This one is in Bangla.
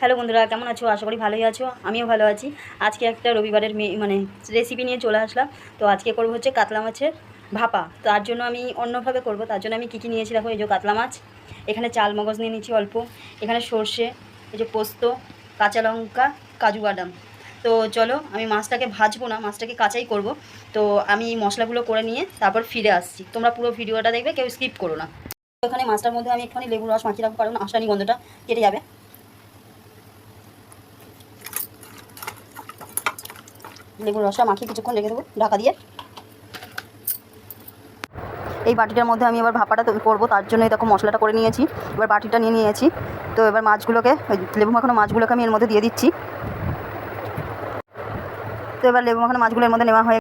হ্যালো বন্ধুরা, কেমন আছো? আশা করি ভালোই আছো। আমিও ভালো আছি। আজকে একটা রবিবারের রেসিপি নিয়ে চলে আসলাম। তো আজকে করবো হচ্ছে কাতলা মাছের ভাপা। তার জন্য আমি অন্যভাবে করব। তার জন্য আমি কী কী নিয়েছি দেখো। এই যে কাতলা মাছ, এখানে চাল মগজ নিয়ে নিয়েছি অল্প, এখানে সর্ষে, এই যে পোস্ত, কাঁচা লঙ্কা, কাজু বাদাম। তো চলো, আমি মাছটাকে ভাজবো না, মাছটাকে কাঁচাই করব। তো আমি মশলাগুলো করে নিয়ে তারপর ফিরে আসছি। তোমরা পুরো ভিডিওটা দেখবে, কেউ স্কিপ করো না। তো এখানে মাছটার মধ্যে আমি একটুখানি লেবুর রস মাখিয়ে রাখবো, কারণ আসানি গন্ধটা কেটে যাবে। লেবুর রসটা মাখিয়ে কিছুক্ষণ রেখে দেবো ঢাকা দিয়ে। এই বাটিটার মধ্যে আমি এবার ভাপাটা করবো, তার জন্য দেখো মশলাটা করে নিয়েছি। এবার বাটিটা নিয়ে নিয়েছি। তো এবার মাছগুলোকে, লেবু মাখানো মাছগুলোকে আমি এর মধ্যে দিয়ে দিচ্ছি। তো এবার লেবু মাখানো মাছগুলো এর মধ্যে নেওয়া হয়ে